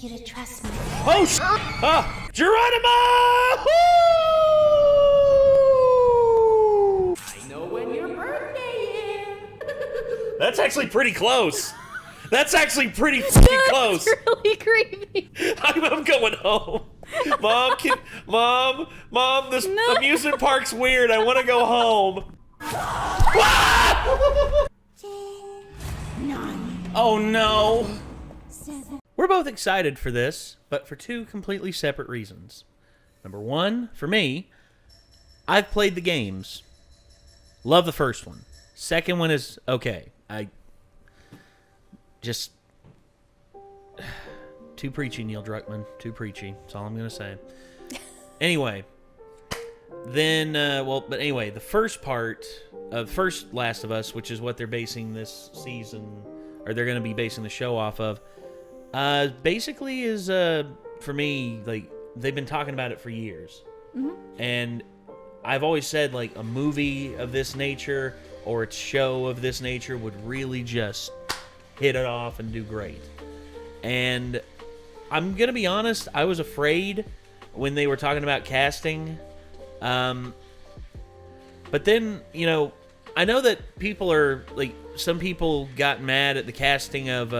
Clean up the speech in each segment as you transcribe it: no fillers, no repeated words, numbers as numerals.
you to trust me. Oh, Geronimo! I know when your birthday is. That's actually pretty close. That's actually pretty fucking close. That's really creepy. I'm going home. Mom, this amusement park's weird. I want to go home. Oh no. We're both excited for this, but for two completely separate reasons. Number one, for me, I've played the games. Love the first one. Second one is okay. I just too preachy, Neil Druckmann. Too preachy. That's all I'm gonna say. Anyway, then but anyway, the first part of first Last of Us, which is what they're basing this season, or they're gonna be basing the show off of, basically is for me, like, they've been talking about it for years, and I've always said, like, a movie of this nature or a show of this nature would really just hit it off and do great. And I'm gonna be honest, I was afraid when they were talking about casting, but then, you know, I know that people are, like, some people got mad at the casting of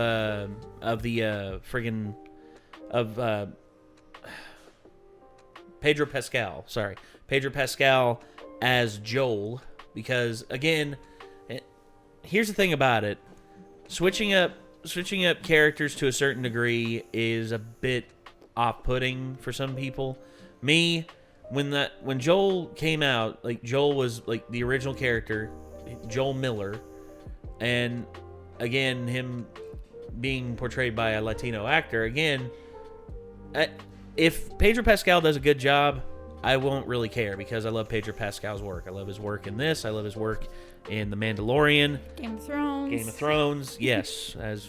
Pedro Pascal as Joel, because again, here's the thing about it: switching up characters to a certain degree is a bit off-putting for some people. Me, when Joel came out, like, Joel was like the original character, Joel Miller, and again, him being portrayed by a Latino actor, again, if Pedro Pascal does a good job, I won't really care, because I love Pedro Pascal's work. I love his work in this. I love his work in The Mandalorian. Game of Thrones, yes. That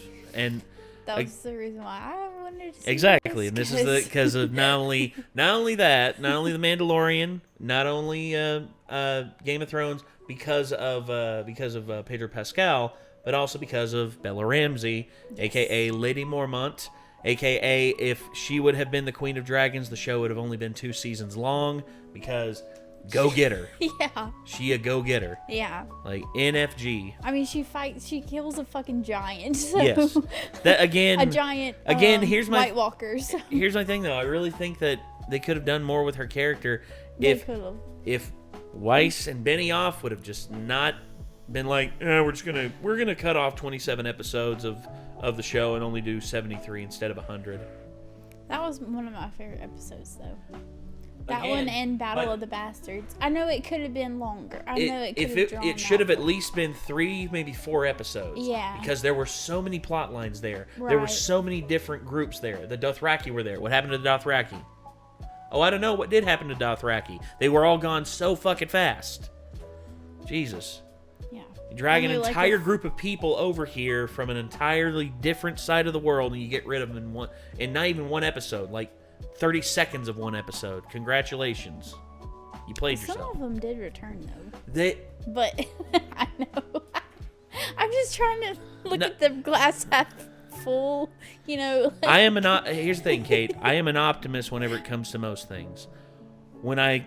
was the reason why I wanted to see exactly, this, and this is because of not only The Mandalorian, not only Game of Thrones, because of Pedro Pascal, but also because of Bella Ramsey, aka Lady Mormont, aka if she would have been the Queen of Dragons, the show would have only been 2 seasons long, because go get her. Yeah. She a go getter. Yeah. Like NFG. I mean, she kills a fucking giant. So. Yes. That again. A giant. Here's my White Walkers. Here's my thing, though. I really think that they could have done more with her character if Weiss and Benioff would have just not been like, we're gonna cut off 27 episodes of the show and only do 73 instead of 100. That was one of my favorite episodes, though. That Again, one and Battle of the Bastards. I know it could have been longer. It should have at least been 3, maybe 4 episodes. Yeah. Because there were so many plot lines there. Right. There were so many different groups there. The Dothraki were there. What happened to the Dothraki? Oh, I don't know what did happen to Dothraki. They were all gone so fucking fast. Jesus. Yeah. You drag an entire group of people over here from an entirely different side of the world, and you get rid of them in not even one episode. Like 30 seconds of one episode. Congratulations. You played yourself. Some of them did return, though. But I know. I'm just trying to look at the glass half full, you know. Here's the thing, Kate. I am an optimist whenever it comes to most things. When I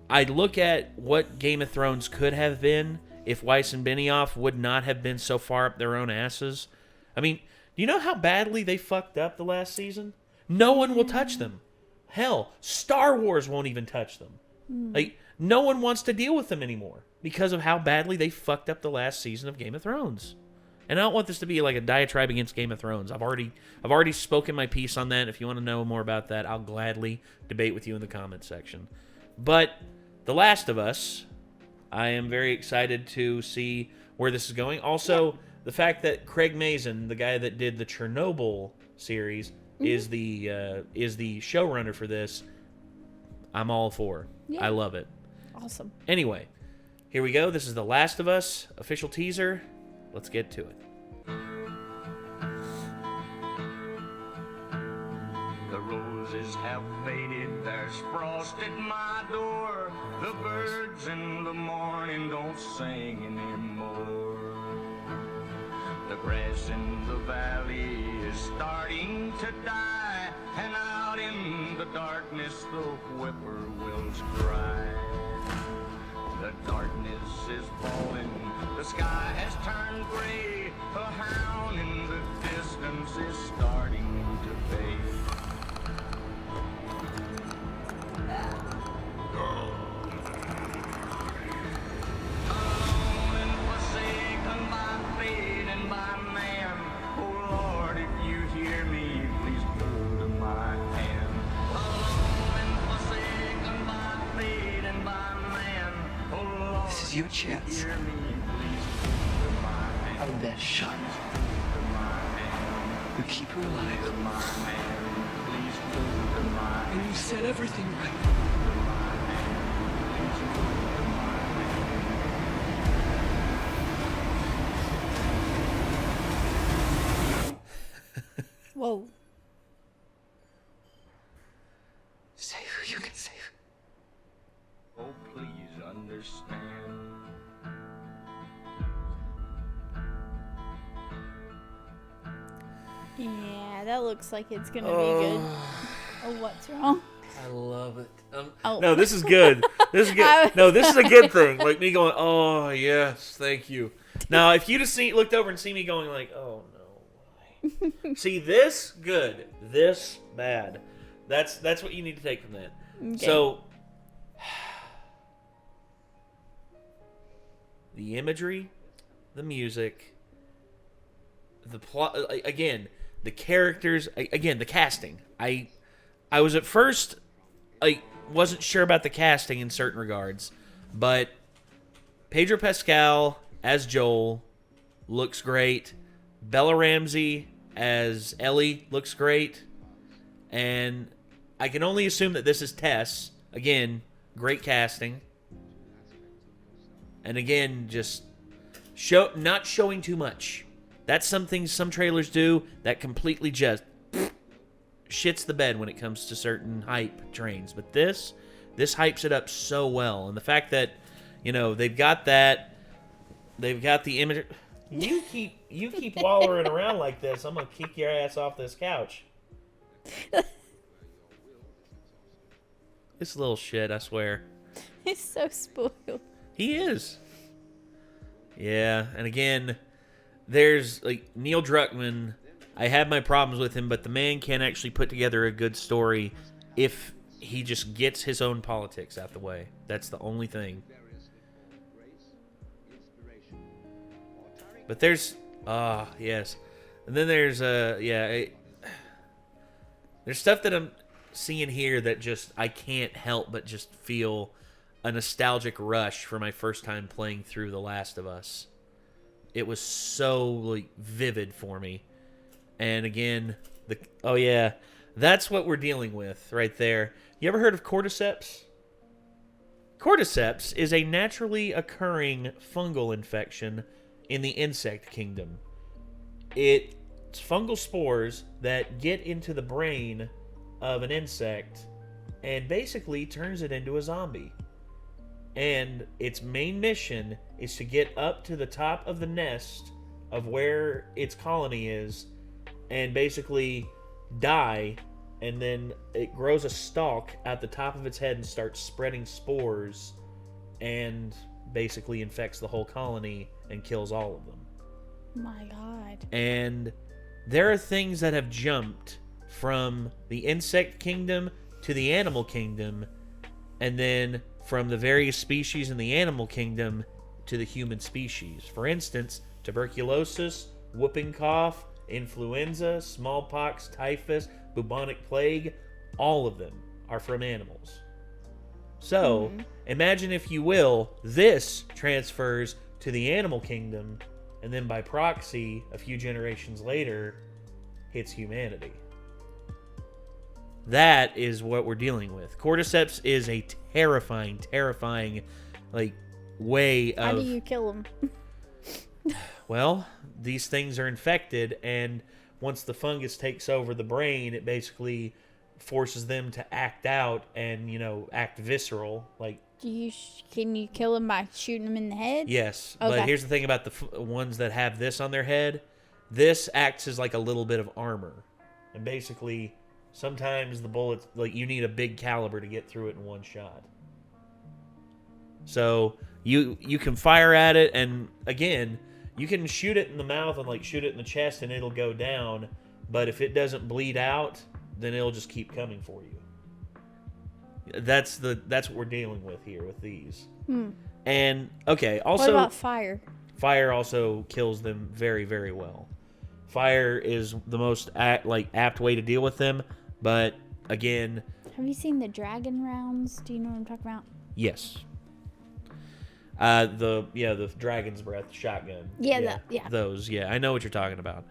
look at what Game of Thrones could have been if Weiss and Benioff would not have been so far up their own asses. I mean, do you know how badly they fucked up the last season? No one will touch them. Hell, Star Wars won't even touch them. Like, no one wants to deal with them anymore because of how badly they fucked up the last season of Game of Thrones. And I don't want this to be like a diatribe against Game of Thrones. I've already spoken my piece on that. If you want to know more about that, I'll gladly debate with you in the comments section. But The Last of Us, I am very excited to see where this is going. Also, the fact that Craig Mazin, the guy that did the Chernobyl series, is the showrunner for this, I'm all for. Yeah. I love it. Awesome. Anyway, here we go. This is The Last of Us official teaser. Let's get to it. The roses have faded, there's frost at my door. The birds in the morning don't sing anymore. The grass in the valley is darkness the whippoorwills cry. The darkness is falling, the sky has turned gray. A hound in the distance is starting to fade. Alone and forsaken by fate and by man. Oh Lord, if you hear me, please hold my hand. Alone and forsaken by fate and by man. Oh Lord, This is your chance. hear me, please hold my hand. Our best shot. Hold my hand. You keep her alive. Hold my hand. Please hold my hand. And you set everything right. Whoa. Save her. You can save her. Oh, please understand. Yeah, that looks like it's gonna be good. Oh, what's wrong? I love it. Oh. No, this is good. This is good. No, this is a good thing. Like me going, oh yes, thank you. Now, if you'd have looked over and seen me going like, oh no, why? See this good, this bad. That's what you need to take from that. Okay. So, the imagery, the music, the plot. Again, the characters. Again, the casting. I was at first. I wasn't sure about the casting in certain regards, but Pedro Pascal as Joel looks great. Bella Ramsey as Ellie looks great. And I can only assume that this is Tess. Again, great casting. And again, just not showing too much. That's some things some trailers do that completely just shits the bed when it comes to certain hype trains. But this hypes it up so well. And the fact that, they've got that, they've got the image. You keep wallowing around like this, I'm gonna kick your ass off this couch. This little shit, I swear. He's so spoiled. He is. Yeah, and again, there's Neil Druckmann. I have my problems with him, but the man can actually put together a good story if he just gets his own politics out the way. That's the only thing. But there's, yes. And then there's, there's stuff that I'm seeing here that just, I can't help but just feel a nostalgic rush for my first time playing through The Last of Us. It was so, vivid for me. And again, that's what we're dealing with right there. You ever heard of cordyceps? Cordyceps is a naturally occurring fungal infection in the insect kingdom. It's fungal spores that get into the brain of an insect and basically turns it into a zombie. And its main mission is to get up to the top of the nest of where its colony is and basically die, and then it grows a stalk at the top of its head and starts spreading spores and basically infects the whole colony and kills all of them. My God. And there are things that have jumped from the insect kingdom to the animal kingdom, and then from the various species in the animal kingdom to the human species. For instance, tuberculosis, whooping cough, influenza, smallpox, typhus, bubonic plague, all of them are from animals. So, imagine, if you will, this transfers to the animal kingdom, and then by proxy, a few generations later, hits humanity. That is what we're dealing with. Cordyceps is a terrifying, way of... How do you kill him? Well, these things are infected, and once the fungus takes over the brain, it basically forces them to act out and, act visceral. Can you kill him by shooting him in the head? Yes, Okay. but here's the thing about the ones that have this on their head. This acts as like a little bit of armor, and basically sometimes the bullets, like, you need a big caliber to get through it in one shot. So you can fire at it, and again, you can shoot it in the mouth and like shoot it in the chest, and it'll go down. But if it doesn't bleed out, then it'll just keep coming for you. That's what we're dealing with here with these. And okay, also, what about fire? Fire also kills them very, very well. Fire is the most apt way to deal with them, but again, have you seen the dragon rounds? Do you know what I'm talking about? Yes. The dragon's breath shotgun. Yeah. Those. Yeah, I know what you're talking about.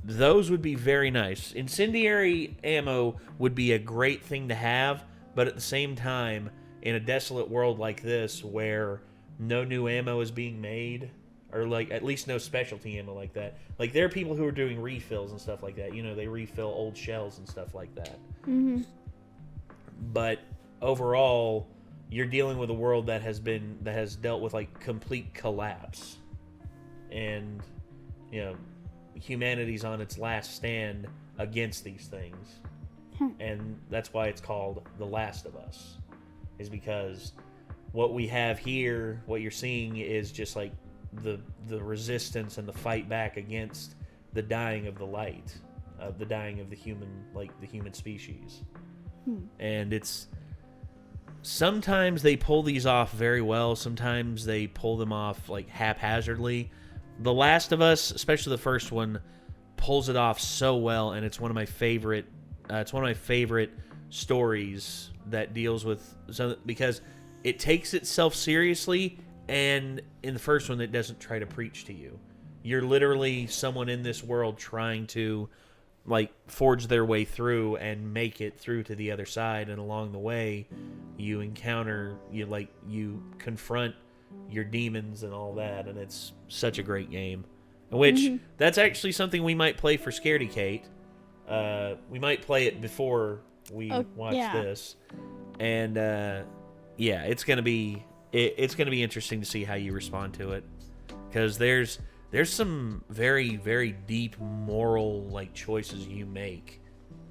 Those would be very nice. Incendiary ammo would be a great thing to have, but at the same time, in a desolate world like this, where no new ammo is being made, or like at least no specialty ammo like that. Like, there are people who are doing refills and stuff like that. You know, they refill old shells and stuff like that. Mm-hmm. But overall, you're dealing with a world that has dealt with like complete collapse, and you know, humanity's on its last stand against these things. And that's why it's called The Last of Us, is because what we have here, what you're seeing, is just like the resistance and the fight back against the dying of the light, the dying of the human species. And it's, sometimes they pull these off very well, sometimes they pull them off like haphazardly. The Last of Us, especially the first one, pulls it off so well, and it's one of my favorite stories that deals with because it takes itself seriously, and in the first one, it doesn't try to preach to you. You're literally someone in this world trying to like forge their way through and make it through to the other side, and along the way, you confront your demons and all that, and it's such a great game. Which that's actually something we might play for Scaredy Kate. We might play it before we watch this, and it's gonna be interesting to see how you respond to it, because there's some very, very deep moral like choices you make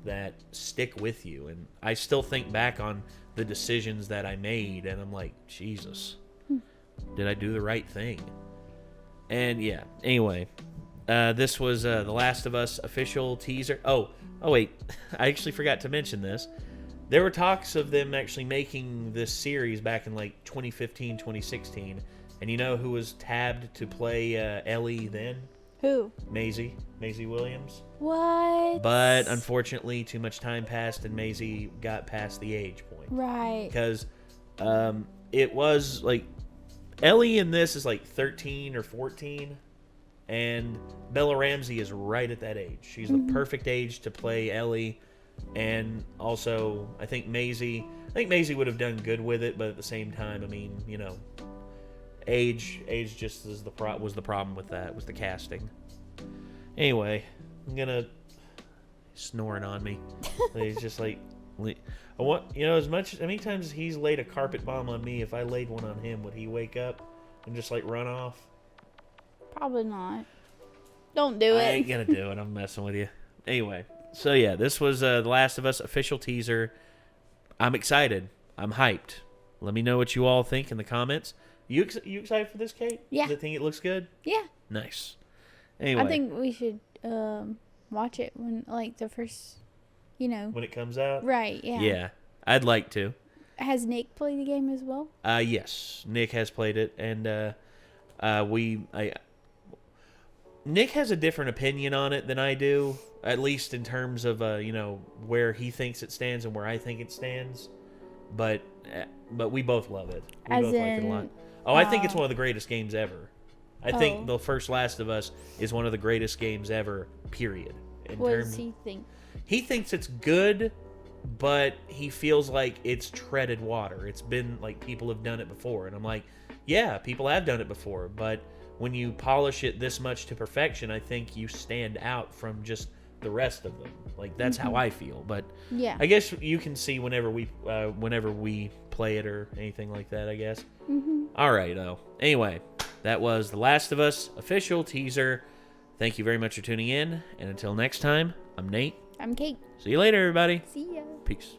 that stick with you, and I still think back on the decisions that I made, and I'm like, Jesus, did I do the right thing? And yeah, anyway, this was The Last of Us official teaser. Oh wait, I actually forgot to mention this. There were talks of them actually making this series back in like 2015, 2016. And you know who was tabbed to play Ellie then? Who? Maisie Williams. What? But unfortunately, too much time passed, and Maisie got past the age point. Right. Because it was like, Ellie in this is like 13 or 14, and Bella Ramsey is right at that age. She's the perfect age to play Ellie, and also I think Maisie would have done good with it, but at the same time, I mean, you know, age just was the problem with that, was the casting. Anyway, I'm gonna snoring on me. He's just like, I want, you know, as many times as he's laid a carpet bomb on me, if I laid one on him, would he wake up and just like run off? Probably not. Don't do it. I ain't gonna do it. I'm messing with you. Anyway, so yeah, this was The Last of Us official teaser. I'm excited. I'm hyped. Let me know what you all think in the comments. You excited for this, Kate? Yeah. Do you think it looks good? Yeah. Nice. Anyway, I think we should watch it when, like, the first, you know. When it comes out? Right, yeah. Yeah, I'd like to. Has Nick played the game as well? Yes. Nick has played it, and Nick has a different opinion on it than I do, at least in terms of, you know, where he thinks it stands and where I think it stands. But we both love it. We both like it a lot. Oh, I think it's one of the greatest games ever. I think the first Last of Us is one of the greatest games ever, period. What does he think? He thinks it's good, but he feels like it's treaded water. It's been, like, people have done it before. And I'm like, yeah, people have done it before. But when you polish it this much to perfection, I think you stand out from just the rest of them. Like, that's how I feel. But yeah, I guess you can see whenever we play it or anything like that, I guess. All right, anyway, that was The Last of Us official teaser. Thank you very much for tuning in, and until next time, I'm Nate. I'm Kate. See you later, everybody. See ya. Peace.